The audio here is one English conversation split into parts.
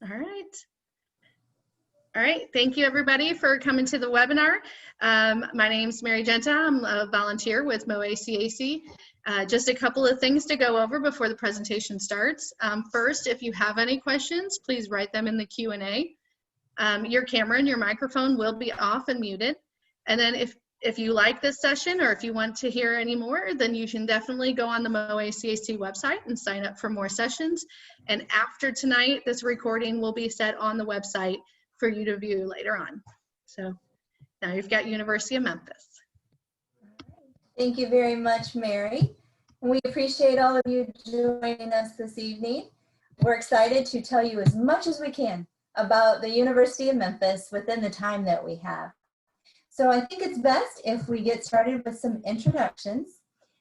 All right. All right, thank you everybody for coming to the webinar. My name's Mary Genta. I'm a volunteer with MOACAC. Just a couple of things to go over before the presentation starts. First, if you have any questions, please write them in the Q&A. Your camera and your microphone will be off and muted. And then if you like this session or if you want to hear any more, then you can definitely go on the MOACAC website and sign up for more sessions. And after tonight, this recording will be set on the website for you to view later on. So now you've got University of Memphis. Thank you very much, Mary. We appreciate all of you joining us this evening. We're excited to tell you as much as we can about the University of Memphis within the time that we have. So I think it's best if we get started with some introductions.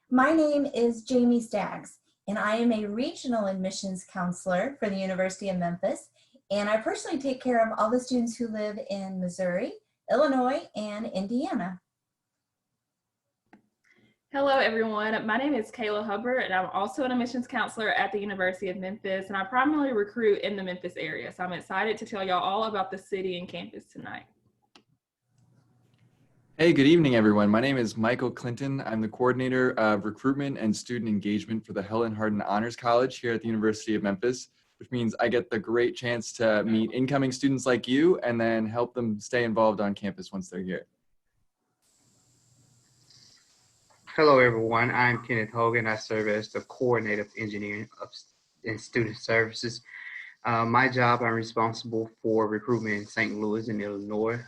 My name is Jamie Staggs, and I am a regional admissions counselor for the University of Memphis. And I personally take care of all the students who live in Missouri, Illinois, and Indiana. Hello, everyone. My name is Kayla Hubbard, and I'm also an admissions counselor at the University of Memphis, and I primarily recruit in the Memphis area. So I'm excited to tell y'all all about the city and campus tonight. Hey, good evening, everyone. My name is Michael Clinton. I'm the coordinator of recruitment and student engagement for the Helen Hardin Honors College here at the University of Memphis, which means I get the great chance to meet incoming students like you and then help them stay involved on campus once they're here. Hello, everyone. I'm Kenneth Hogan. I serve as the coordinator of engineering and student services. My job, I'm responsible for recruitment in St. Louis and Illinois.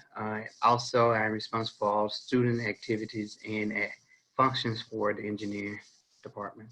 Also, I'm responsible for all student activities and functions for the engineering department.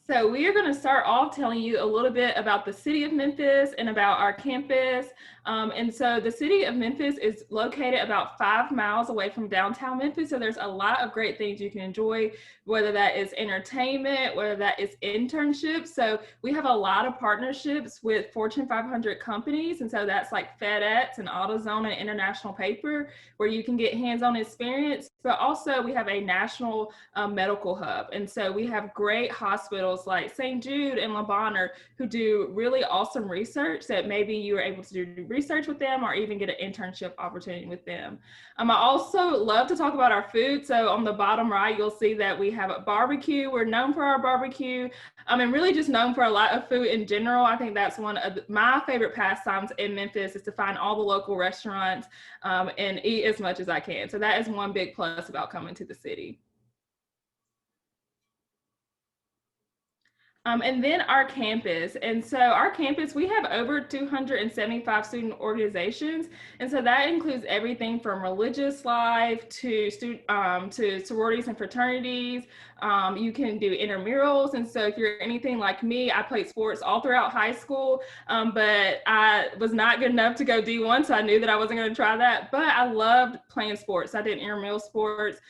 So we are going to start off telling you a little bit about the city of Memphis and about our campus. And so the city of Memphis is located about 5 miles away from downtown Memphis. So there's a lot of great things you can enjoy, whether that is entertainment, whether that is internships. So we have a lot of partnerships with Fortune 500 companies. And so that's like FedEx and AutoZone and International Paper, where you can get hands-on experience. But also we have a national medical hub. And so we have great hospitals like St. Jude and Le Bonheur who do really awesome research that maybe you are able to do research with them or even get an internship opportunity with them. I also love to talk about our food. So on the bottom right, you'll see that we have a barbecue. We're known for our barbecue and really just known for a lot of food in general. I think that's one of my favorite pastimes in Memphis is to find all the local restaurants and eat as much as I can. So that is one big plus about coming to the city. And then our campus. And so our campus, we have over 275 student organizations. And so that includes everything from religious life to sororities and fraternities. You can do intramurals. And so if you're anything like me, I played sports all throughout high school, but I was not good enough to go D1. So I knew that I wasn't going to try that, but I loved playing sports. I did intramural sports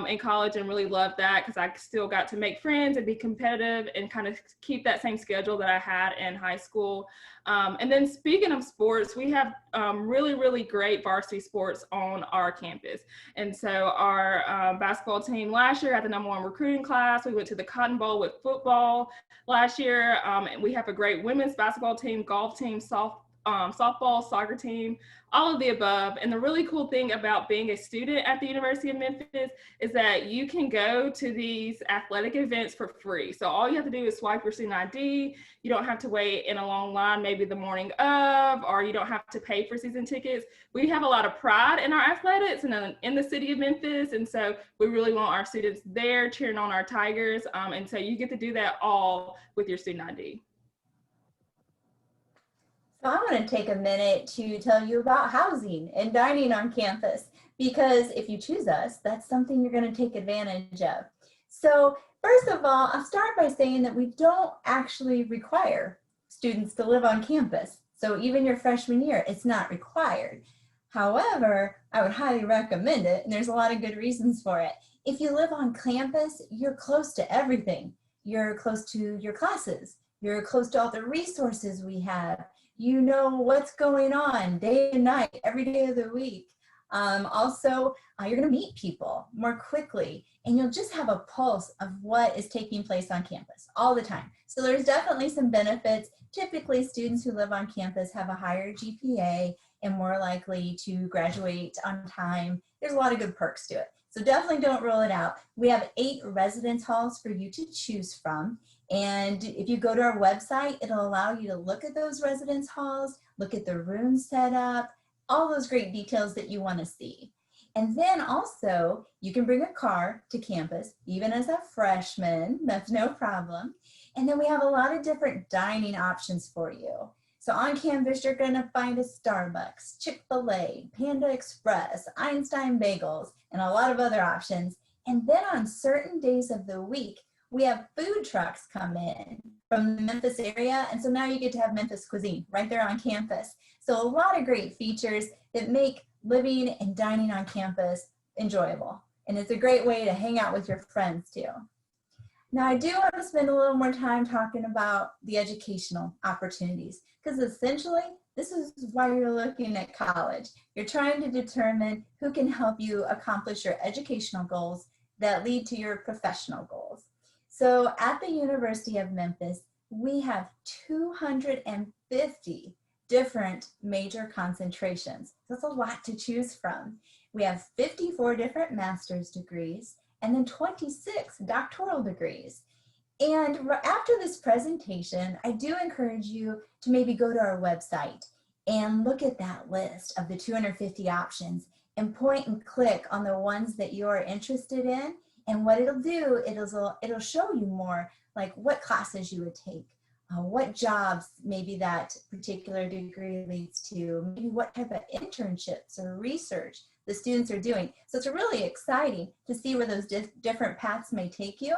in college and really loved that because I still got to make friends and be competitive and kind of keep that same schedule that I had in high school. And then speaking of sports, we have really, really great varsity sports on our campus. And so our basketball team last year had the #1 recruiting class. We went to the Cotton Bowl with football last year. And we have a great women's basketball team, golf team, softball, soccer team, all of the above. And the really cool thing about being a student at the University of Memphis is that you can go to these athletic events for free. So all you have to do is swipe your student ID. You don't have to wait in a long line, maybe the morning of, or you don't have to pay for season tickets. We have a lot of pride in our athletics and in the city of Memphis. And so we really want our students there cheering on our Tigers. And so you get to do that all with your student ID. So I want to take a minute to tell you about housing and dining on campus, because if you choose us, that's something you're going to take advantage of. So first of all, I'll start by saying that we don't actually require students to live on campus. So even your freshman year, it's not required. However, I would highly recommend it, and there's a lot of good reasons for it. If you live on campus, you're close to everything. You're close to your classes. You're close to all the resources we have. You know what's going on day and night, every day of the week. Also, you're going to meet people more quickly, and you'll just have a pulse of what is taking place on campus all the time. So there's definitely some benefits. Typically, students who live on campus have a higher GPA and more likely to graduate on time. There's a lot of good perks to it. So definitely don't rule it out. We have 8 residence halls for you to choose from. And if you go to our website, it'll allow you to look at those residence halls, look at the rooms set up, all those great details that you want to see. And then also, you can bring a car to campus, even as a freshman, that's no problem. And then we have a lot of different dining options for you. So on campus, you're gonna find a Starbucks, Chick-fil-A, Panda Express, Einstein Bagels, and a lot of other options. And then on certain days of the week, we have food trucks come in from the Memphis area. And so now you get to have Memphis cuisine right there on campus. So a lot of great features that make living and dining on campus enjoyable. And it's a great way to hang out with your friends too. Now, I do want to spend a little more time talking about the educational opportunities, because essentially, this is why you're looking at college. You're trying to determine who can help you accomplish your educational goals that lead to your professional goals. So at the University of Memphis, we have 250 different major concentrations. That's a lot to choose from. We have 54 different master's degrees and then 26 doctoral degrees. And after this presentation, I do encourage you to maybe go to our website and look at that list of the 250 options and point and click on the ones that you're interested in. And what it'll do, it'll show you more like what classes you would take, what jobs maybe that particular degree leads to, maybe what type of internships or research the students are doing. So it's really exciting to see where those different paths may take you.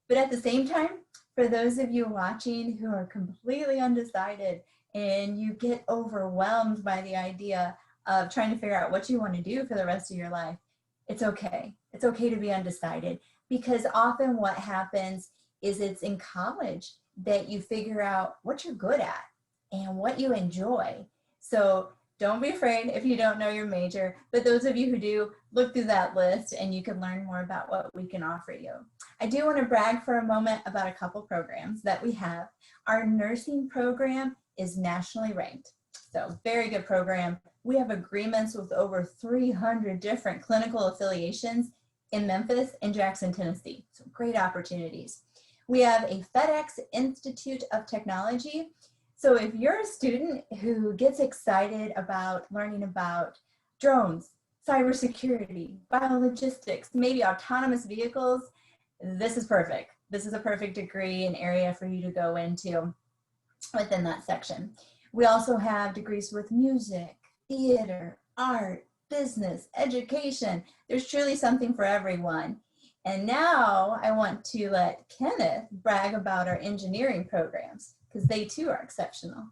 But at the same time, for those of you watching who are completely undecided and you get overwhelmed by the idea of trying to figure out what you want to do for the rest of your life, it's okay. It's okay to be undecided, because often what happens is it's in college that you figure out what you're good at and what you enjoy. So don't be afraid if you don't know your major, but those of you who do, look through that list and you can learn more about what we can offer you. I do want to brag for a moment about a couple programs that we have. Our nursing program is nationally ranked, so very good program. We have agreements with over 300 different clinical affiliations in Memphis and Jackson, Tennessee, so great opportunities. We have a FedEx Institute of Technology. So if you're a student who gets excited about learning about drones, cybersecurity, biologistics, maybe autonomous vehicles, this is perfect. This is a perfect degree and area for you to go into within that section. We also have degrees with music, theater, art, business, education. There's truly something for everyone. And now I want to let Kenneth brag about our engineering programs, because they too are exceptional.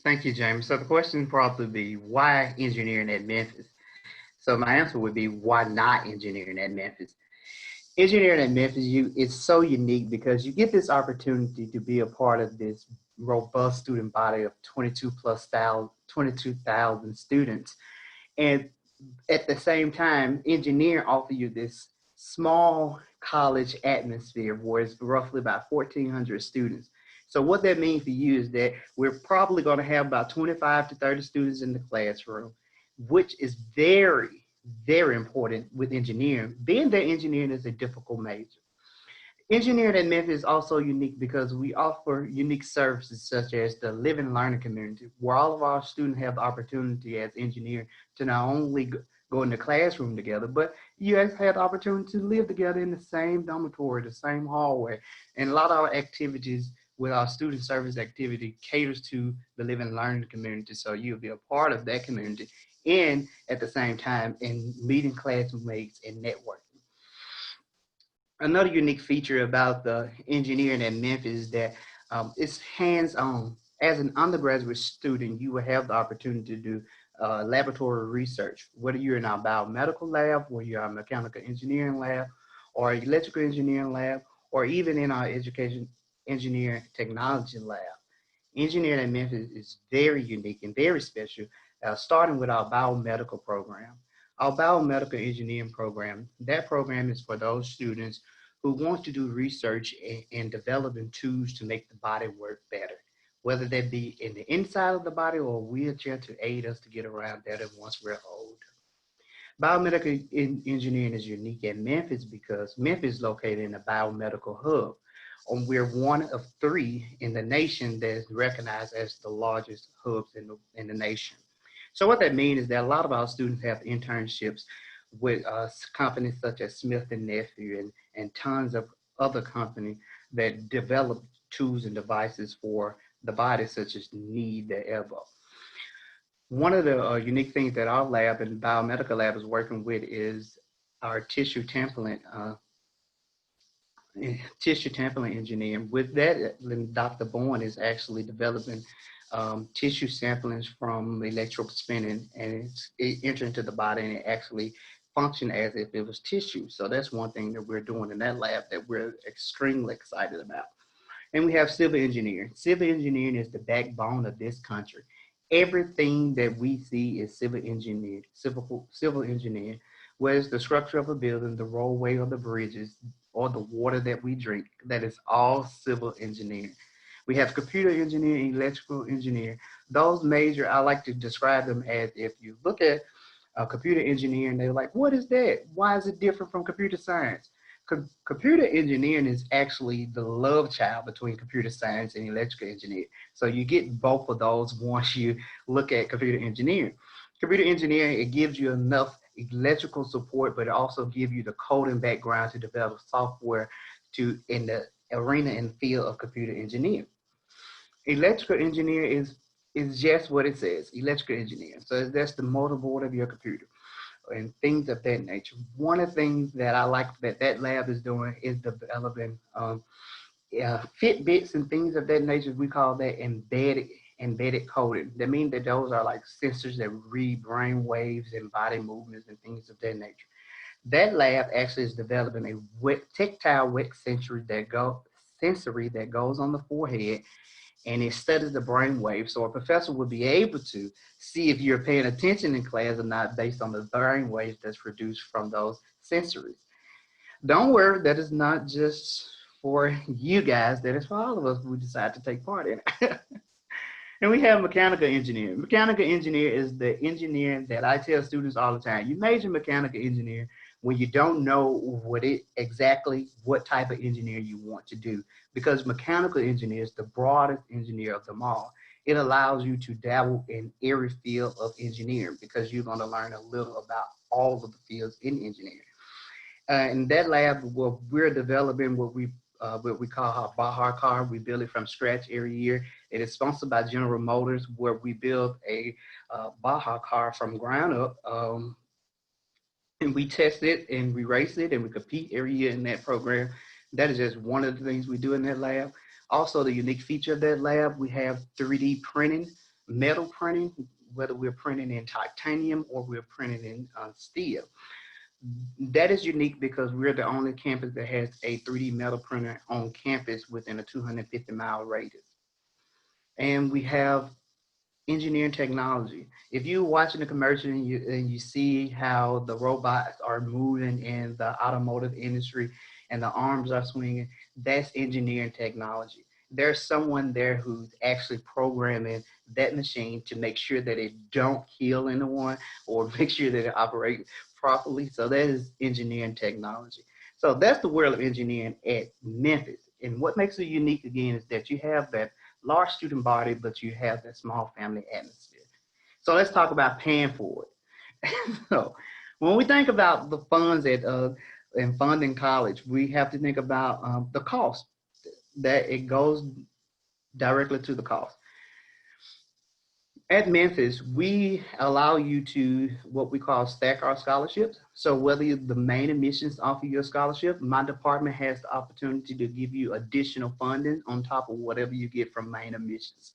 Thank you, James. So the question would probably be, why engineering at Memphis? So my answer would be, why not engineering at Memphis? Engineering at Memphis is so unique because you get this opportunity to be a part of this robust student body of 22,000 students. And at the same time, engineering offers you this small college atmosphere where it's roughly about 1,400 students. So what that means for you is that we're probably going to have about 25 to 30 students in the classroom, which is very, very important with engineering, being that engineering is a difficult major. Engineering at Memphis is also unique because we offer unique services such as the living learning community, where all of our students have the opportunity as engineers to not only go in the classroom together, but you have had the opportunity to live together in the same dormitory, the same hallway. And a lot of our activities with our student service activity caters to the living learning community. So you'll be a part of that community and at the same time in meeting classmates and networking. Another unique feature about the engineering at Memphis is that it's hands-on. As an undergraduate student, you will have the opportunity to do laboratory research, whether you're in our biomedical lab, whether you're in our mechanical engineering lab, or electrical engineering lab, or even in our Engineering Technology Lab. Engineering at Memphis is very unique and very special, starting with our biomedical program. Our biomedical engineering program, that program is for those students who want to do research and developing tools to make the body work better, whether that be in the inside of the body or a wheelchair to aid us to get around better once we're old. Biomedical engineering is unique at Memphis because Memphis is located in a biomedical hub. And we're one of 3 in the nation that is recognized as the largest hubs in the nation. So what that means is that a lot of our students have internships with companies such as Smith & Nephew and tons of other companies that develop tools and devices for the body, such as knee, the elbow. One of the unique things that our lab and biomedical lab is working with is our tissue templing engineering. With that, Dr. Bourne is actually developing tissue samplings from electrical spinning, and it enters into the body and it actually function as if it was tissue. So that's one thing that we're doing in that lab that we're extremely excited about. And we have civil engineering. Civil engineering is the backbone of this country. Everything that we see is civil engineering, whether it's the structure of a building, the roadway or the bridges, or the water that we drink, that is all civil engineering. We have computer engineering, electrical engineering. Those major, I like to describe them as, if you look at computer engineering, they're like, what is that? Why is it different from computer science? Computer engineering is actually the love child between computer science and electrical engineering. So you get both of those once you look at computer engineering. Computer engineering, it gives you enough electrical support, but it also gives you the coding background to develop software in the arena and field of computer engineering. Electrical engineering is just what it says, electrical engineering. So that's the motherboard of your computer and things of that nature. One of the things that I like that lab is doing is developing Fitbits and things of that nature. We call that embedded coding. That means that those are like sensors that read brain waves and body movements and things of that nature. That lab actually is developing a tactile wet sensory that goes on the forehead, and it studies the brain waves. So a professor will be able to see if you're paying attention in class or not based on the brain waves that's produced from those sensories. Don't worry, that is not just for you guys, that is for all of us who decide to take part in it. And we have mechanical engineering. Mechanical engineer is the engineering that I tell students all the time. You major mechanical engineer when you don't know exactly what type of engineer you want to do, because mechanical engineer is the broadest engineer of them all. It allows you to dabble in every field of engineering because you're going to learn a little about all of the fields in engineering. In that lab, we're developing what we call our Baja car. We build it from scratch every year. It is sponsored by General Motors, where we build a Baja car from ground up. And we test it and we race it and we compete every year in that program. That is just one of the things we do in that lab. Also, the unique feature of that lab, we have 3D printing, metal printing, whether we're printing in titanium or we're printing in steel. That is unique because we're the only campus that has a 3D metal printer on campus within a 250-mile radius. And we have engineering technology. If you're watching the commercial and you see how the robots are moving in the automotive industry and the arms are swinging, that's engineering technology. There's someone there who's actually programming that machine to make sure that it don't kill anyone or make sure that it operates properly. So that is engineering technology. So that's the world of engineering at Memphis. And what makes it unique again is that you have that large student body, but you have that small family atmosphere. So let's talk about paying for it. So when we think about the funds and funding college, we have to think about the cost, that it goes directly to the cost. At Memphis, we allow you to what we call stack our scholarships. So whether the main admissions offer you a scholarship, my department has the opportunity to give you additional funding on top of whatever you get from main admissions.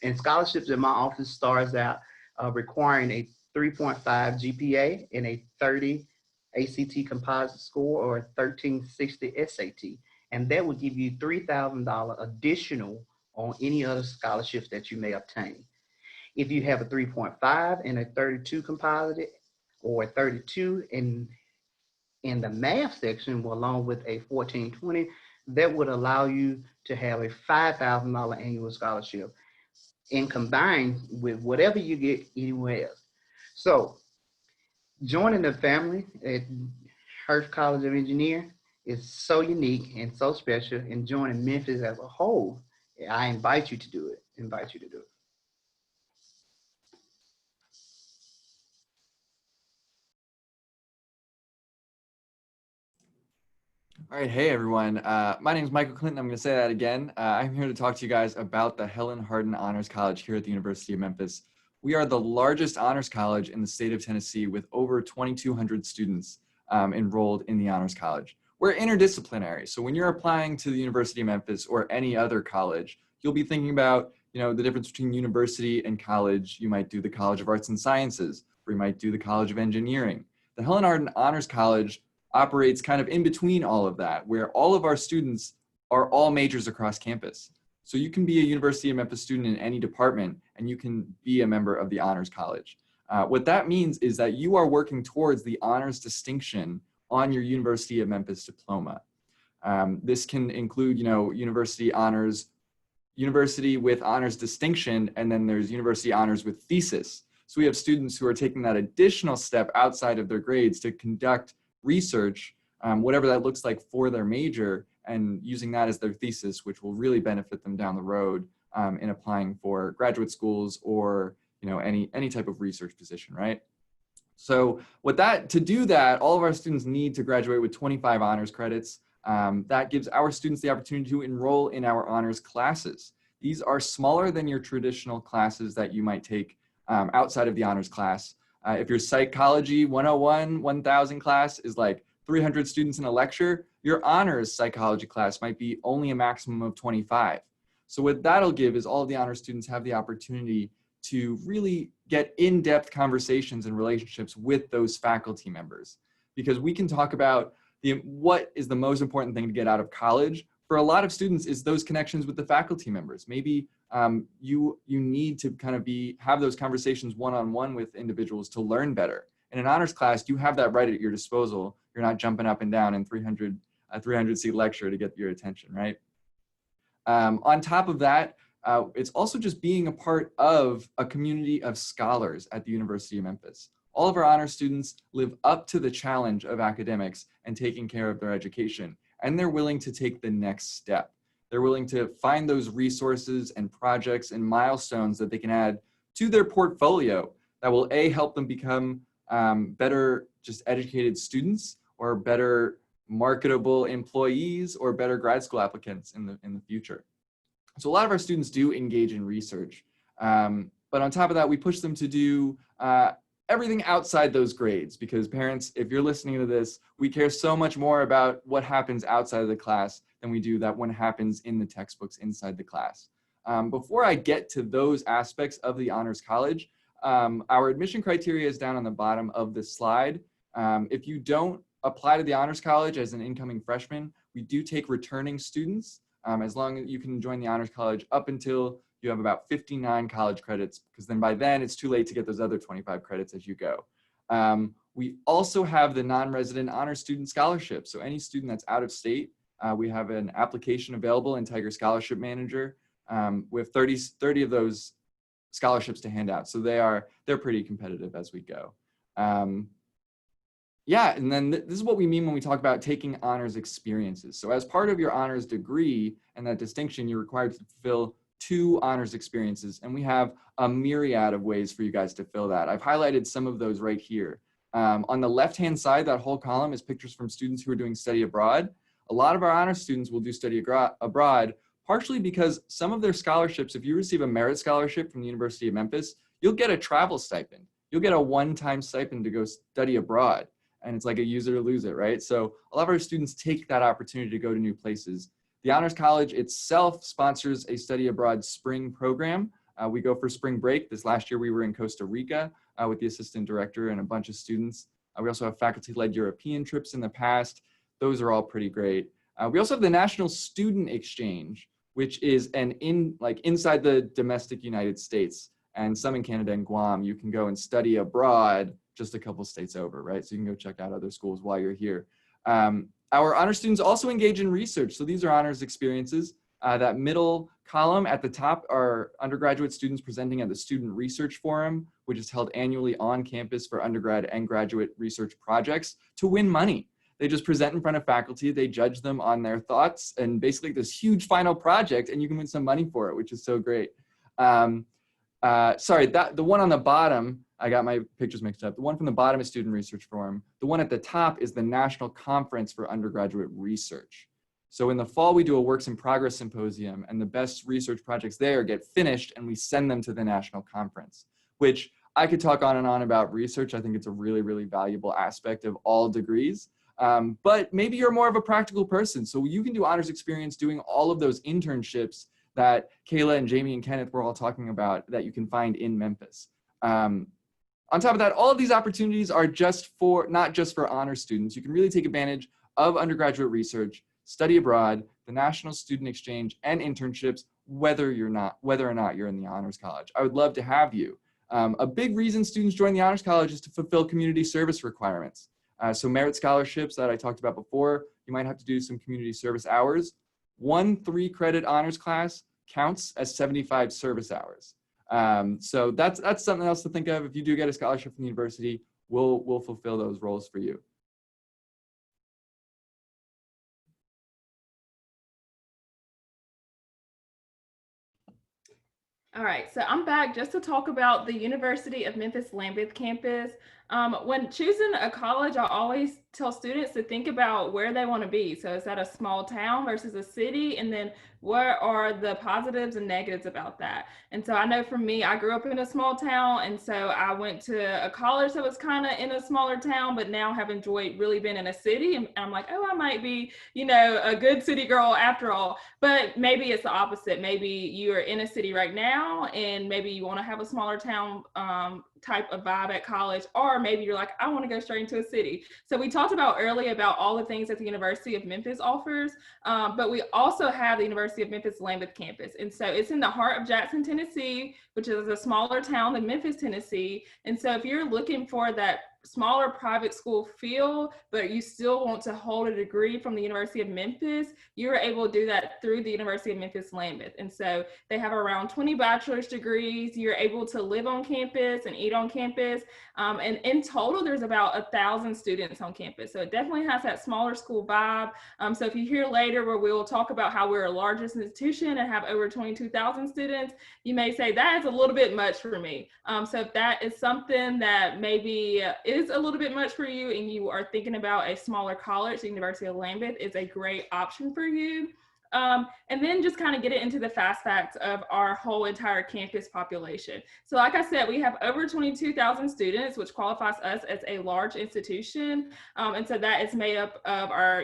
And scholarships in my office starts out requiring a 3.5 GPA and a 30 ACT composite score or a 1360 SAT. and that will give you $3,000 additional on any other scholarships that you may obtain. If you have a 3.5 and a 32 composite, or a 32 in the math section, along with a 1420, that would allow you to have a $5,000 annual scholarship and combined with whatever you get anywhere else. So joining the family at Hearst College of Engineering is so unique and so special, and joining Memphis as a whole, I invite you to do it, All right, hey everyone. My name is Michael Clinton. I'm going to say that again. I'm here to talk to you guys about the Helen Hardin Honors College here at the University of Memphis. We are the largest honors college in the state of Tennessee with over 2,200 students enrolled in the Honors College. We're interdisciplinary, so when you're applying to the University of Memphis or any other college, you'll be thinking about, the difference between university and college. You might do the College of Arts and Sciences, or you might do the College of Engineering. The Helen Hardin Honors College operates kind of in between all of that, where all of our students are all majors across campus. So you can be a University of Memphis student in any department, and you can be a member of the Honors College. What that means is that you are working towards the honors distinction on your University of Memphis diploma. This can include, university honors, university with honors distinction, and then there's university honors with thesis. So we have students who are taking that additional step outside of their grades to conduct research, whatever that looks like for their major, and using that as their thesis, which will really benefit them down the road in applying for graduate schools or any type of research position, right? So to do that, all of our students need to graduate with 25 honors credits. That gives our students the opportunity to enroll in our honors classes. These are smaller than your traditional classes that you might take outside of the honors class. If your Psychology 101, 1000 class is like 300 students in a lecture, your honors psychology class might be only a maximum of 25. So what that'll give is all of the honors students have the opportunity to really get in-depth conversations and relationships with those faculty members. Because we can talk about what is the most important thing to get out of college. For a lot of students, is those connections with the faculty members. Maybe you need to kind of have those conversations one-on-one with individuals to learn better. In an honors class, you have that right at your disposal. You're not jumping up and down in a 300-seat lecture to get your attention, right? On top of that, it's also just being a part of a community of scholars at the University of Memphis. All of our honors students live up to the challenge of academics and taking care of their education, and they're willing to take the next step. They're willing to find those resources and projects and milestones that they can add to their portfolio that will help them become better just educated students, or better marketable employees, or better grad school applicants in the future. So a lot of our students do engage in research, but on top of that, we push them to do everything outside those grades, because parents, if you're listening to this, we care so much more about what happens outside of the class than we do that what happens in the textbooks inside the class. Before I get to those aspects of the Honors College, our admission criteria is down on the bottom of this slide. If you don't apply to the Honors College as an incoming freshman, we do take returning students, as long as you can join the Honors College up until you have about 59 college credits, because then by then it's too late to get those other 25 credits as you go. We also have the non-resident honor student scholarship. So any student that's out of state, we have an application available in Tiger Scholarship Manager with 30 of those scholarships to hand out. So they're pretty competitive as we go. Yeah, and then this is what we mean when we talk about taking honors experiences. So as part of your honors degree and that distinction, you're required to fulfill 2 honors experiences, and we have a myriad of ways for you guys to fill that. I've highlighted some of those right here. On the left-hand side, that whole column is pictures from students who are doing study abroad. A lot of our honors students will do study abroad, partially because some of their scholarships, if you receive a merit scholarship from the University of Memphis, you'll get a travel stipend. You'll get a one-time stipend to go study abroad. And it's like a use it or lose it, right? So a lot of our students take that opportunity to go to new places. The Honors College itself sponsors a study abroad spring program. We go for spring break. This last year we were in Costa Rica with the assistant director and a bunch of students. We also have faculty-led European trips in the past. Those are all pretty great. We also have the National Student Exchange, which is inside the domestic United States, and some in Canada and Guam. You can go and study abroad just a couple states over, right? So you can go check out other schools while you're here. Our honor students also engage in research. So these are honors experiences. That middle column at the top are undergraduate students presenting at the Student Research Forum, which is held annually on campus for undergrad and graduate research projects to win money. They just present in front of faculty, they judge them on their thoughts, and basically this huge final project, and you can win some money for it, which is so great. Sorry, the one on the bottom, I got my pictures mixed up. The one from the bottom is Student Research Forum. The one at the top is the National Conference for Undergraduate Research. So in the fall, we do a Works in Progress Symposium, and the best research projects there get finished, and we send them to the National Conference, which I could talk on and on about research. I think it's a really, really valuable aspect of all degrees. But maybe you're more of a practical person, so you can do honors experience doing all of those internships that Kayla and Jamie and Kenneth were all talking about that you can find in Memphis. On top of that, all of these opportunities are not just for honor students. You can really take advantage of undergraduate research, study abroad, the National Student Exchange, and internships, whether or not you're in the Honors College. I would love to have you. A big reason students join the Honors College is to fulfill community service requirements. So merit scholarships that I talked about before, you might have to do some community service hours. One 3-credit honors class counts as 75 service hours. So that's something else to think of. If you do get a scholarship from the university, we'll fulfill those roles for you. All right, so I'm back just to talk about the University of Memphis Lambeth campus. When choosing a college, I always tell students to think about where they want to be. So is that a small town versus a city? And then what are the positives and negatives about that? And so I know for me, I grew up in a small town. And so I went to a college that was kind of in a smaller town, but now have enjoyed really being in a city. And I'm like, oh, I might be, a good city girl after all. But maybe it's the opposite. Maybe you're in a city right now, and maybe you want to have a smaller town type of vibe at college, or maybe you're like, I want to go straight into a city. So we talked about earlier about all the things that the University of Memphis offers, but we also have the University of Memphis Lambeth campus. And so it's in the heart of Jackson, Tennessee, which is a smaller town than Memphis, Tennessee. And so if you're looking for that smaller private school feel, but you still want to hold a degree from the University of Memphis, you're able to do that through the University of Memphis Lambeth. And so they have around 20 bachelor's degrees. You're able to live on campus and eat on campus. And in total, there's about 1,000 students on campus. So it definitely has that smaller school vibe. So if you hear later where we will talk about how we're a largest institution and have over 22,000 students, you may say that is a little bit much for me. So if that is something that maybe is a little bit much for you and you are thinking about a smaller college, the University of Lambeth is a great option for you. And then just kind of get it into the fast facts of our whole entire campus population. So like I said, we have over 22,000 students, which qualifies us as a large institution. And so that is made up of our,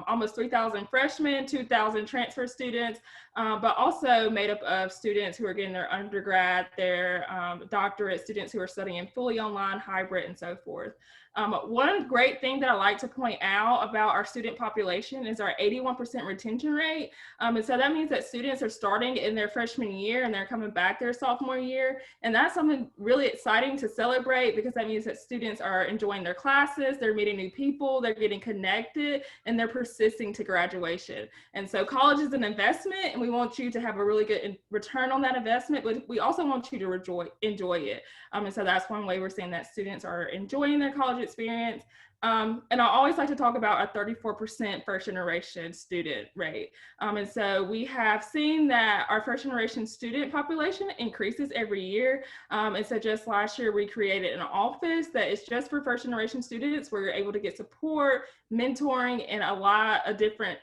almost 3,000 freshmen, 2,000 transfer students, but also made up of students who are getting their undergrad, their doctorate, students who are studying fully online, hybrid, and so forth. One great thing that I like to point out about our student population is our 81% retention rate. And so that means that students are starting in their freshman year and they're coming back their sophomore year. And that's something really exciting to celebrate, because that means that students are enjoying their classes, they're meeting new people, they're getting connected, and they're persisting to graduation. And so college is an investment, and we want you to have a really good return on that investment, but we also want you to enjoy it. And so that's one way we're seeing that students are enjoying their college experience. And I always like to talk about a 34% first generation student rate. And so we have seen that our first generation student population increases every year. And so just last year, we created an office that is just for first generation students, where you're able to get support, mentoring, and a lot of different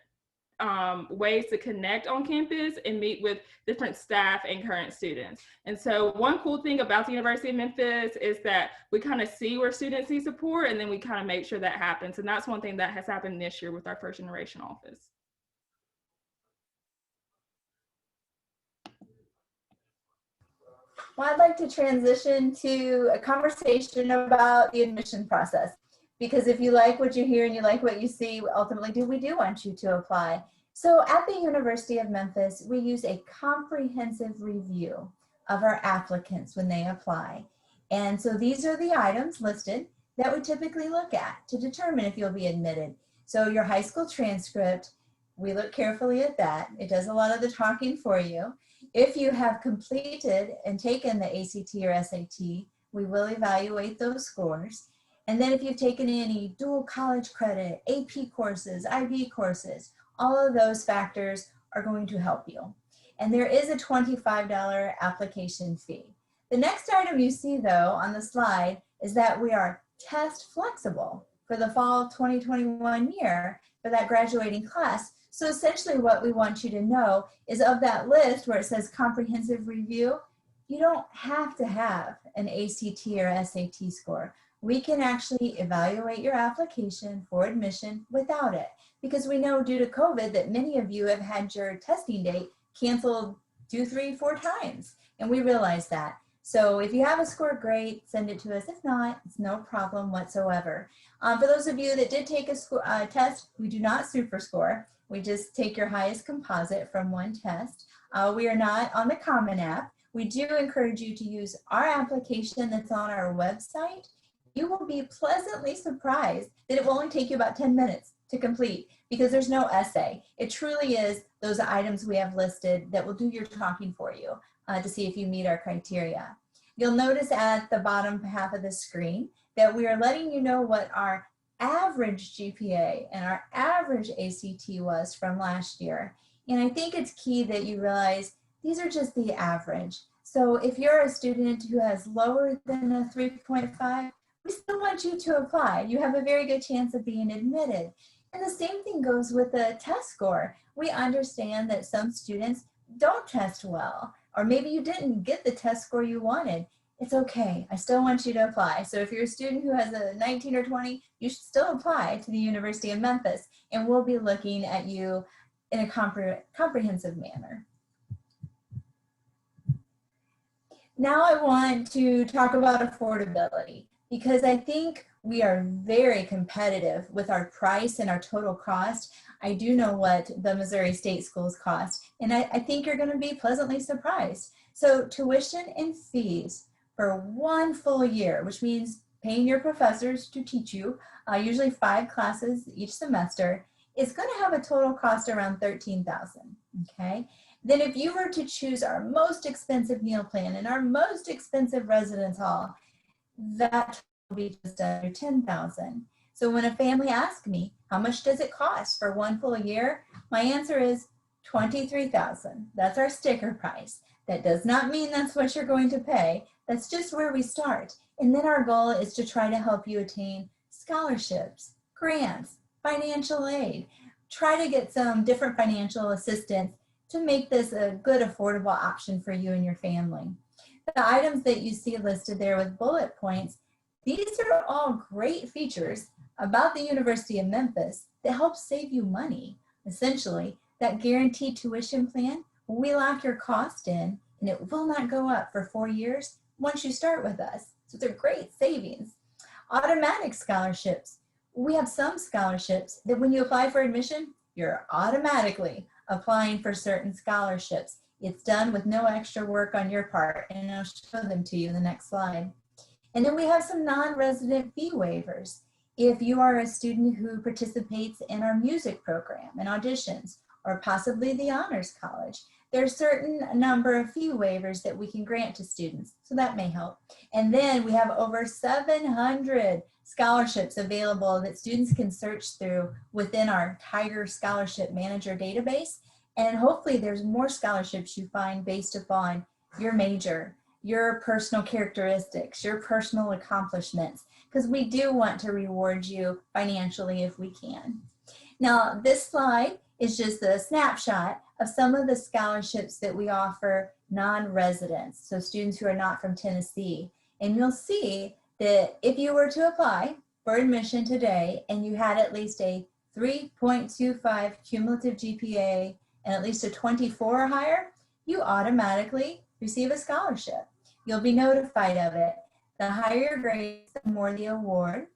ways to connect on campus and meet with different staff and current students. And so one cool thing about the University of Memphis is that we kind of see where students need support, and then we kind of make sure that happens. And that's one thing that has happened this year with our first generation office. Well, I'd like to transition to a conversation about the admission process. because if you like what you hear and you like what you see, ultimately we do want you to apply. So at the University of Memphis, we use a comprehensive review of our applicants when they apply. And so these are the items listed that we typically look at to determine if you'll be admitted. So your high school transcript, we look carefully at that. It does a lot of the talking for you. If you have completed and taken the ACT or SAT, we will evaluate those scores. And then if you've taken any dual college credit, AP courses, IB courses, all of those factors are going to help you. And there is a $25 application fee. The next item you see though on the slide is that we are test flexible for the fall 2021 year for that graduating class. So essentially what we want you to know is of that list where it says comprehensive review, you don't have to have an ACT or SAT score. We can actually evaluate your application for admission without it, because we know due to COVID that many of you have had your testing date canceled 2, 3, 4 times, and we realize that. So if you have a score, great, send it to us. If not, it's no problem whatsoever. For those of you that did take a test, we do not super score. We just take your highest composite from one test. We are not on the Common App. We do encourage you to use our application that's on our website. You will be pleasantly surprised that it will only take you about 10 minutes to complete because there's no essay. It truly is those items we have listed that will do your talking for you to see if you meet our criteria. You'll notice at the bottom half of the screen that we are letting you know what our average GPA and our average ACT was from last year. And I think it's key that you realize these are just the average. So if you're a student who has lower than a 3.5, we still want you to apply. You have a very good chance of being admitted. And the same thing goes with the test score. We understand that some students don't test well, or maybe you didn't get the test score you wanted. It's okay, I still want you to apply. So if you're a student who has a 19 or 20, you should still apply to the University of Memphis, and we'll be looking at you in a comprehensive manner. Now I want to talk about affordability, because I think we are very competitive with our price and our total cost. I do know what the Missouri State schools cost, and I think you're going to be pleasantly surprised. So tuition and fees for one full year, which means paying your professors to teach you, usually 5 classes each semester, is going to have a total cost around $13,000, okay? Then if you were to choose our most expensive meal plan and our most expensive residence hall, that will be just under $10,000. So when a family asks me, how much does it cost for one full year? My answer is $23,000. That's our sticker price. That does not mean that's what you're going to pay. That's just where we start. And then our goal is to try to help you attain scholarships, grants, financial aid, try to get some different financial assistance to make this a good, affordable option for you and your family. The items that you see listed there with bullet points, these are all great features about the University of Memphis that help save you money. Essentially, that guaranteed tuition plan, we lock your cost in and it will not go up for 4 years once you start with us. So they're great savings. Automatic scholarships. We have some scholarships that when you apply for admission, you're automatically applying for certain scholarships. It's done with no extra work on your part, and I'll show them to you in the next slide. And then we have some non-resident fee waivers. If you are a student who participates in our music program and auditions, or possibly the Honors College, there are a certain number of fee waivers that we can grant to students, so that may help. And then we have over 700 scholarships available that students can search through within our Tiger Scholarship Manager database. And hopefully there's more scholarships you find based upon your major, your personal characteristics, your personal accomplishments, because we do want to reward you financially if we can. Now, this slide is just a snapshot of some of the scholarships that we offer non-residents, so students who are not from Tennessee. And you'll see that if you were to apply for admission today and you had at least a 3.25 cumulative GPA and at least a 24 or higher, you automatically receive a scholarship. You'll be notified of it. The higher your grades, the more the award.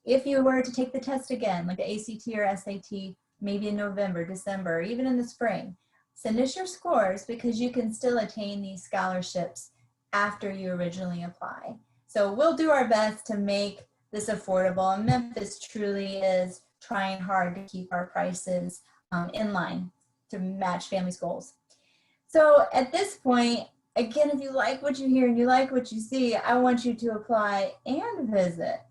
If you were to take the test again, like the ACT or SAT, maybe in November, December, or even in the spring, send us your scores because you can still attain these scholarships after you originally apply. So we'll do our best to make this affordable, and Memphis truly is trying hard to keep our prices in line to match families' goals. So at this point, again, if you like what you hear and you like what you see, I want you to apply and visit.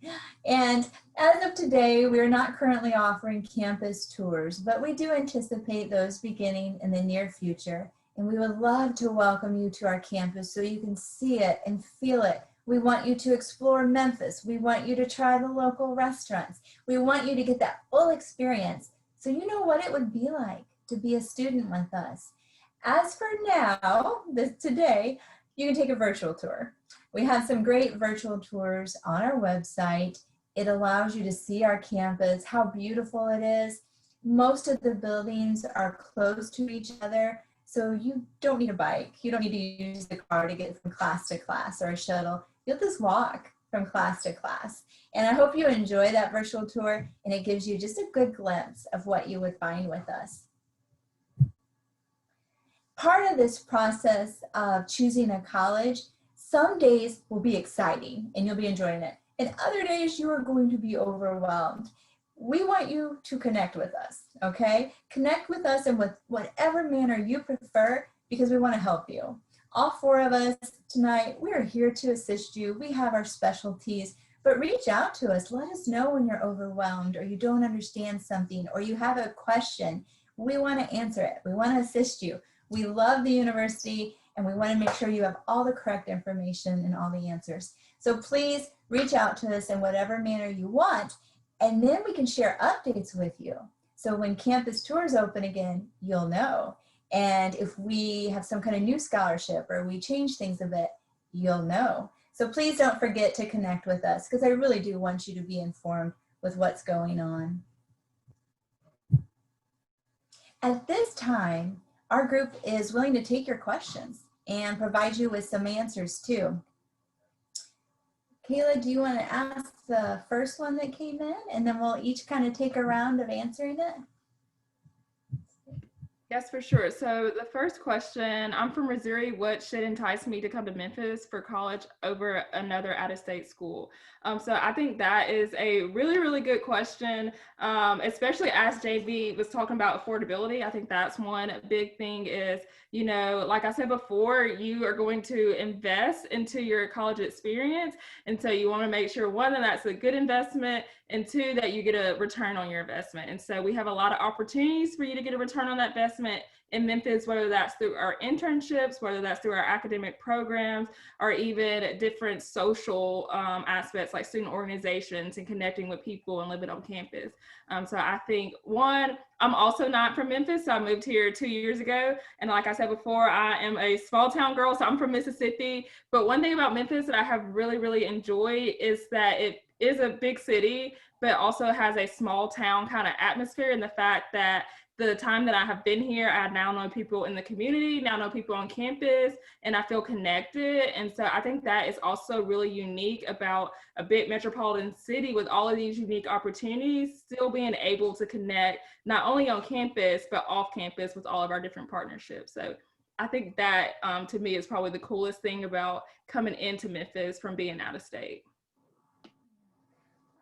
And as of today, we are not currently offering campus tours, but we do anticipate those beginning in the near future. And we would love to welcome you to our campus so you can see it and feel it. We want you to explore Memphis. We want you to try the local restaurants. We want you to get that full experience so you know what it would be like to be a student with us. As for now, today, you can take a virtual tour. We have some great virtual tours on our website. It allows you to see our campus, how beautiful it is. Most of the buildings are close to each other, so you don't need a bike. You don't need to use the car to get from class to class or a shuttle. You'll just walk from class to class. And I hope you enjoy that virtual tour, and it gives you just a good glimpse of what you would find with us. Part of this process of choosing a college, some days will be exciting and you'll be enjoying it. And other days you are going to be overwhelmed. We want you to connect with us, okay? Connect with us in with whatever manner you prefer because we want to help you. All four of us tonight, we are here to assist you. We have our specialties, but reach out to us. Let us know when you're overwhelmed or you don't understand something or you have a question. We want to answer it. We want to assist you. We love the university and we want to make sure you have all the correct information and all the answers. So please reach out to us in whatever manner you want, and then we can share updates with you. So when campus tours open again, you'll know. And if we have some kind of new scholarship or we change things a bit, you'll know. So please don't forget to connect with us because I really do want you to be informed with what's going on. At this time, our group is willing to take your questions and provide you with some answers too. Kayla, do you want to ask the first one that came in and then we'll each kind of take a round of answering it? Yes, for sure. So the first question, I'm from Missouri. What should entice me to come to Memphis for college over another out-of-state school? So I think that is a really, really good question, especially as JV was talking about affordability. I think that's one big thing is, you know, like I said before, you are going to invest into your college experience. And so you want to make sure, one, that that's a good investment, and two, that you get a return on your investment. And so we have a lot of opportunities for you to get a return on that investment in Memphis, whether that's through our internships, whether that's through our academic programs, or even different social aspects like student organizations and connecting with people and living on campus. So I think, one, I'm also not from Memphis, so I moved here 2 years ago. And like I said before, I am a small town girl, so I'm from Mississippi. But one thing about Memphis that I have really, really enjoyed is that it is a big city, but also has a small town kind of atmosphere, and the fact that the time that I have been here, I now know people in the community, now know people on campus, and I feel connected. And so I think that is also really unique about a big metropolitan city with all of these unique opportunities, still being able to connect not only on campus, but off campus with all of our different partnerships. So I think that to me is probably the coolest thing about coming into Memphis from being out of state.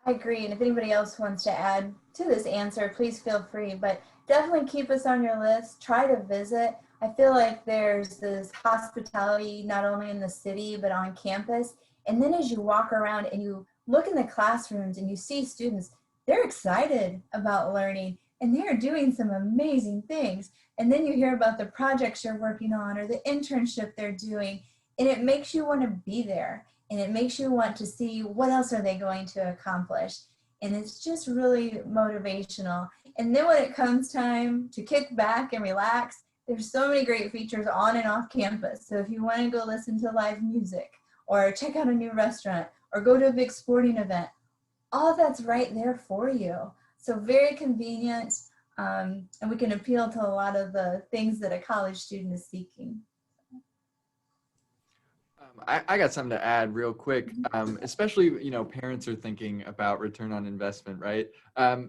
I agree, and if anybody else wants to add to this answer, please feel free, but definitely keep us on your list. Try to visit. I feel like there's this hospitality not only in the city, but on campus. And then as you walk around and you look in the classrooms and you see students, they're excited about learning and they're doing some amazing things. And then you hear about the projects you're working on or the internship they're doing, and it makes you want to be there. And it makes you want to see what else are they going to accomplish. And it's just really motivational. And then when it comes time to kick back and relax, there's so many great features on and off campus. So if you want to go listen to live music or check out a new restaurant or go to a big sporting event, all that's right there for you. So very convenient, and we can appeal to a lot of the things that a college student is seeking. I got something to add real quick, especially, you know, parents are thinking about return on investment, right?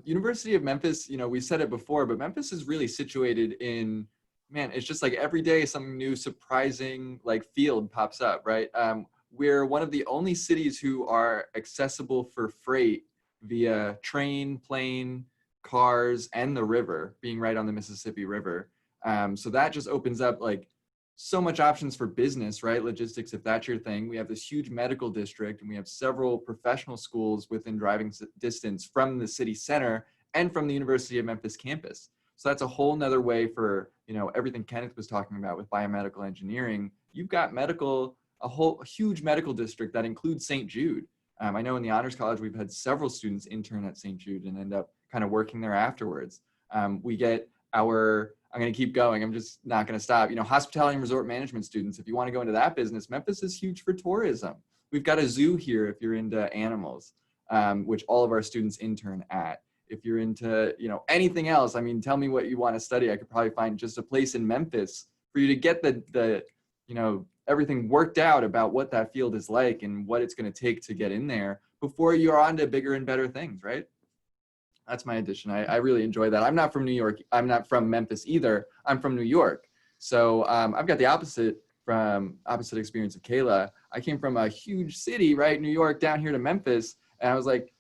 University of Memphis, you know, we said it before, but Memphis is really situated in, man, it's just like every day something new, surprising like field pops up, right? We're one of the only cities who are accessible for freight via train, plane, cars, and the river, being right on the Mississippi River. So that just opens up like so much options for business, right? Logistics, if that's your thing. We have this huge medical district, and we have several professional schools within driving distance from the city center and from the University of Memphis campus. So that's a whole nother way for, you know, everything Kenneth was talking about with biomedical engineering. You've got a huge medical district that includes St. Jude. I know in the Honors College, we've had several students intern at St. Jude and end up kind of working there afterwards. We get I'm going to keep going. I'm just not going to stop. You know, hospitality and resort management students, if you want to go into that business, Memphis is huge for tourism. We've got a zoo here if you're into animals, which all of our students intern at. If you're into, you know, anything else, I mean, tell me what you want to study. I could probably find just a place in Memphis for you to get the you know, everything worked out about what that field is like and what it's going to take to get in there before you're on to bigger and better things, right? That's my addition. I really enjoy that. I'm not from New York. I'm not from Memphis either. I'm from New York. So I've got the opposite experience of Kayla. I came from a huge city, right? New York down here to Memphis. And I was like,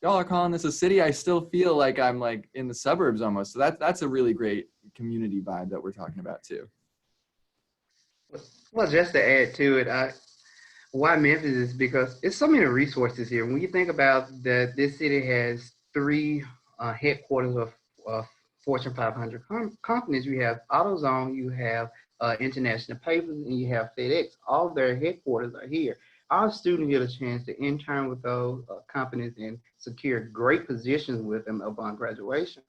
y'all are calling this a city. I still feel like I'm like in the suburbs almost. So that's a really great community vibe that we're talking about too. Well, just to add to it, why Memphis is because it's so many resources here. When you think about that, this city has three headquarters of Fortune 500 companies. You have AutoZone, you have International Papers, and you have FedEx. All their headquarters are here. Our students get a chance to intern with those companies and secure great positions with them upon graduation.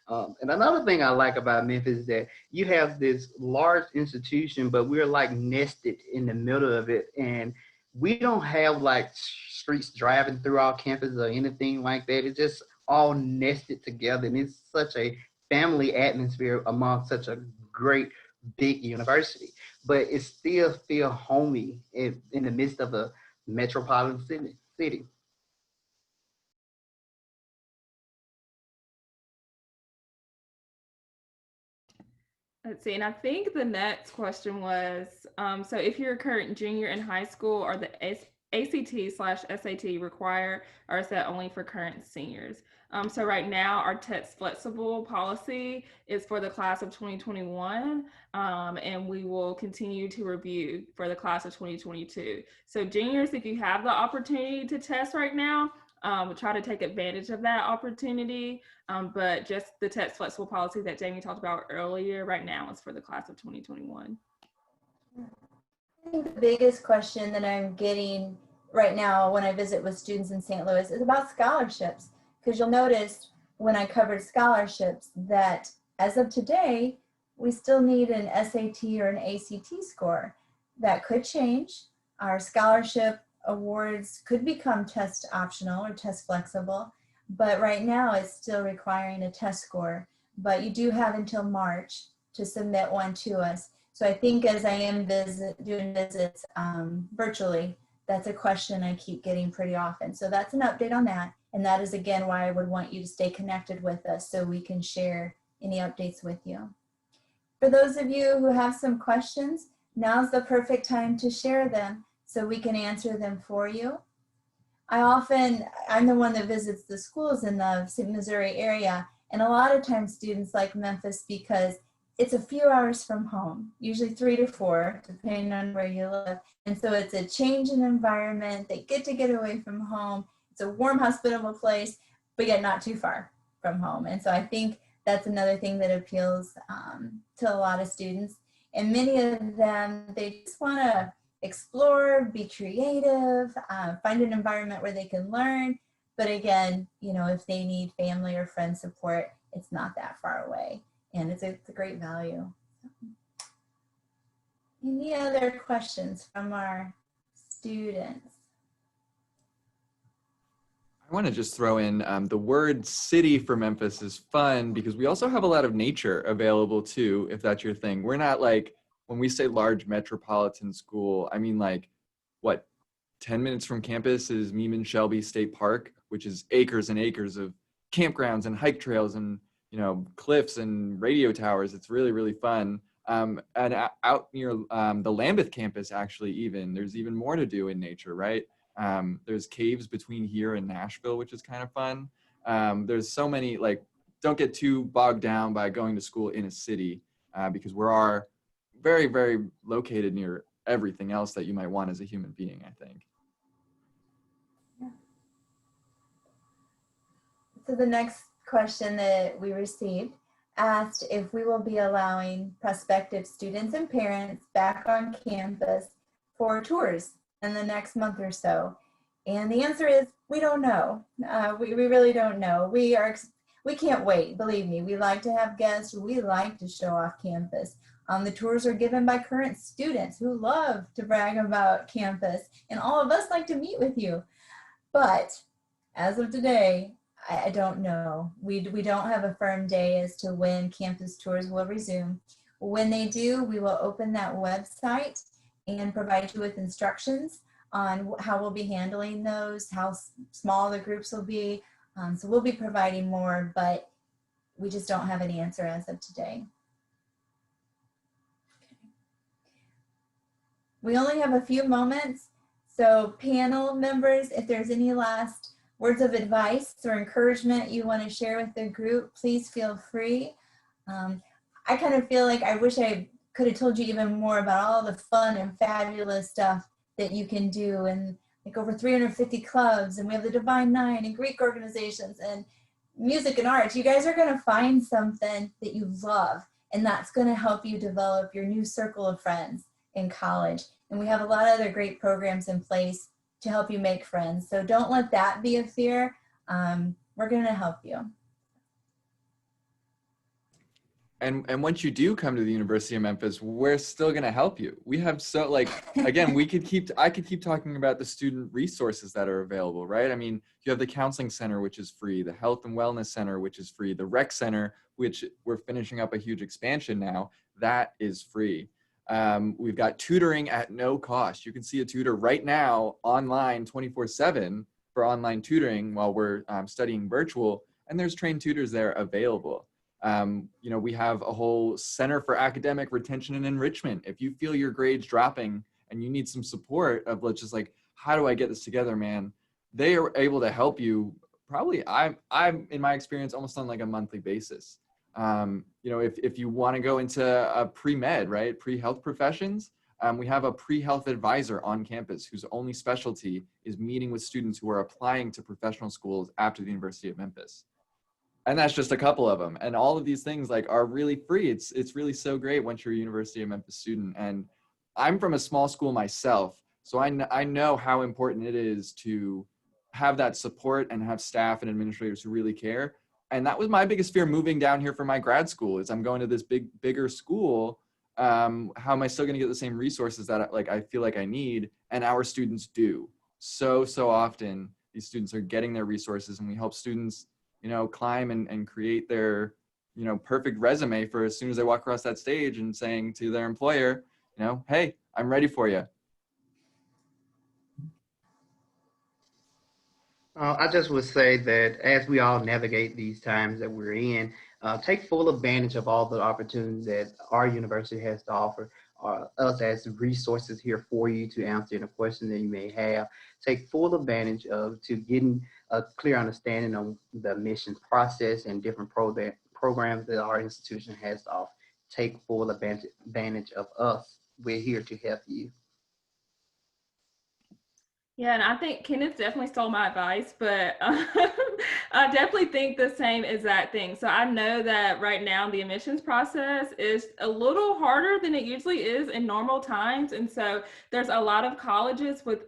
And another thing I like about Memphis is that you have this large institution, but we're like nested in the middle of it. And we don't have like streets driving through our campus or anything like that. It's just all nested together. And it's such a family atmosphere among such a great big university. But it still feel homey in the midst of a metropolitan city. Let's see, and I think the next question was, so if you're a current junior in high school, are the ACT/SAT required, or is that only for current seniors? So right now, our test flexible policy is for the class of 2021, and we will continue to review for the class of 2022. So juniors, if you have the opportunity to test right now, try to take advantage of that opportunity. But just the test flexible policy that Jamie talked about earlier right now is for the class of 2021. I think the biggest question that I'm getting right now when I visit with students in St. Louis is about scholarships. Because you'll notice when I covered scholarships that as of today, we still need an SAT or an ACT score. That could change. Our scholarship awards could become test optional or test flexible, but right now it's still requiring a test score. But you do have until March to submit one to us. So I think as I am doing visits virtually, that's a question I keep getting pretty often. So that's an update on that. And that is again why I would want you to stay connected with us so we can share any updates with you. For those of you who have some questions, now's the perfect time to share them so we can answer them for you. I'm the one that visits the schools in the Missouri area, and a lot of times students like Memphis because it's a few hours from home, usually 3 to 4, depending on where you live. And so it's a change in environment. They get to get away from home. It's a warm, hospitable place, but yet not too far from home. And so I think that's another thing that appeals to a lot of students. And many of them, they just want to explore, be creative, find an environment where they can learn. But again, you know, if they need family or friend support, it's not that far away. And it's a great value. Any other questions from our students? I want to just throw in the word city for Memphis is fun because we also have a lot of nature available too, if that's your thing. We're not like, when we say large metropolitan school, I mean like what, 10 minutes from campus is Meeman Shelby State Park, which is acres and acres of campgrounds and hike trails and, you know, cliffs and radio towers. It's really, really fun. And out near the Lambeth campus, actually, there's even more to do in nature, right? There's caves between here and Nashville, which is kind of fun. There's so many, like, don't get too bogged down by going to school in a city because we are very, very located near everything else that you might want as a human being, I think. Yeah. So the next question that we received asked if we will be allowing prospective students and parents back on campus for tours in the next month or so. And the answer is, we don't know. We really don't know. We can't wait, believe me. We like to have guests. We like to show off campus. The tours are given by current students who love to brag about campus, and all of us like to meet with you. But as of today, I don't know. We don't have a firm day as to when campus tours will resume. When they do, we will open that website and provide you with instructions on how we'll be handling those, how small the groups will be. So we'll be providing more, but we just don't have an answer as of today. We only have a few moments, so panel members, if there's any last words of advice or encouragement you want to share with the group, please feel free. I kind of feel like I wish I could have told you even more about all the fun and fabulous stuff that you can do, and like over 350 clubs, and we have the Divine Nine and Greek organizations and music and art. You guys are going to find something that you love, and that's going to help you develop your new circle of friends in college. And we have a lot of other great programs in place to help you make friends. So don't let that be a fear. We're going to help you. And once you do come to the University of Memphis, we're still going to help you. We have so, like, again, I could keep talking about the student resources that are available, right? I mean, you have the Counseling Center, which is free, the Health and Wellness Center, which is free, the Rec Center, which we're finishing up a huge expansion now, that is free. We've got tutoring at no cost. You can see a tutor right now online 24/7 for online tutoring while we're studying virtual, and there's trained tutors there available. You know, we have a whole Center for Academic Retention and Enrichment. If you feel your grades dropping and you need some support of, let's just like, how do I get this together, man? They are able to help you probably, I'm in my experience, almost on like a monthly basis. You know, if you want to go into a pre-med, right, pre-health professions, we have a pre-health advisor on campus whose only specialty is meeting with students who are applying to professional schools after the University of Memphis. And that's just a couple of them. And all of these things like are really free. It's really so great once you're a University of Memphis student. And I'm from a small school myself, so I know how important it is to have that support and have staff and administrators who really care. And that was my biggest fear moving down here for my grad school is I'm going to this bigger school. How am I still going to get the same resources that I feel like I need? And our students do. So often these students are getting their resources, and we help students, you know, climb and create their, you know, perfect resume for as soon as they walk across that stage and saying to their employer, you know, hey, I'm ready for you. I just would say that as we all navigate these times that we're in, take full advantage of all the opportunities that our university has to offer, us as resources here for you to answer any questions that you may have. Take full advantage to getting a clear understanding of the admissions process and different programs that our institution has to offer. Take full advantage of us. We're here to help you. Yeah, and I think Kenneth definitely stole my advice, but I definitely think the same exact thing. So I know that right now the admissions process is a little harder than it usually is in normal times. And so there's a lot of colleges with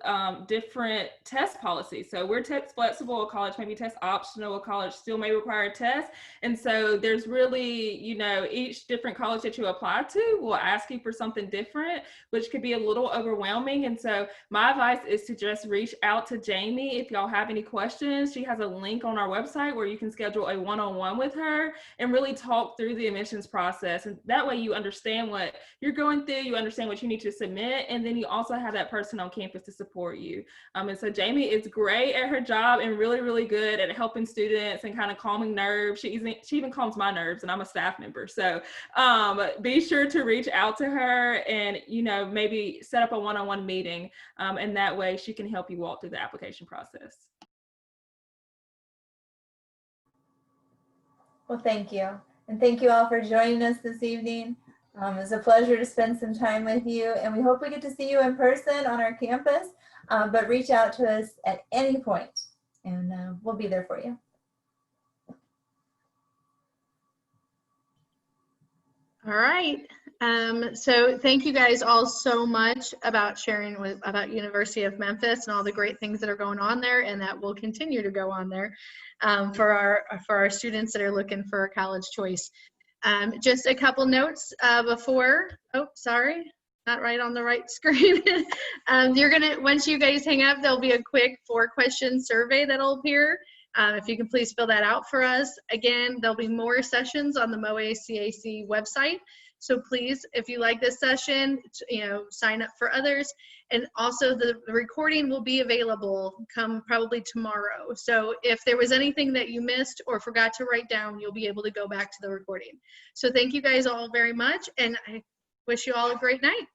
different test policies. So we're test flexible, a college may be test optional, a college still may require a test. And so there's really, you know, each different college that you apply to will ask you for something different, which could be a little overwhelming. And so my advice is to just reach out to Jamie if y'all have any questions. She has a link on our website where you can schedule a one-on-one with her and really talk through the admissions process. And that way you understand what you're going through, you understand what you need to submit, and then you also have that person on campus to support you. And so Jamie is great at her job and really, really good at helping students and kind of calming nerves. She even calms my nerves, and I'm a staff member. So be sure to reach out to her and, you know, maybe set up a one-on-one meeting, and that way she can help you walk through the application process. Well, thank you. And thank you all for joining us this evening. It was a pleasure to spend some time with you, and we hope we get to see you in person on our campus, but reach out to us at any point, and we'll be there for you. All right. So thank you guys all so much about sharing about University of Memphis and all the great things that are going on there and that will continue to go on there for our students that are looking for a college choice. Just a couple notes before, oh, sorry, not right on the right screen. Once you guys hang up, there'll be a quick 4-question survey that'll appear. If you can please fill that out for us. Again, there'll be more sessions on the MOACAC website. So please, if you like this session, sign up for others. And also the recording will be available come probably tomorrow. So if there was anything that you missed or forgot to write down, you'll be able to go back to the recording. So thank you guys all very much. And I wish you all a great night.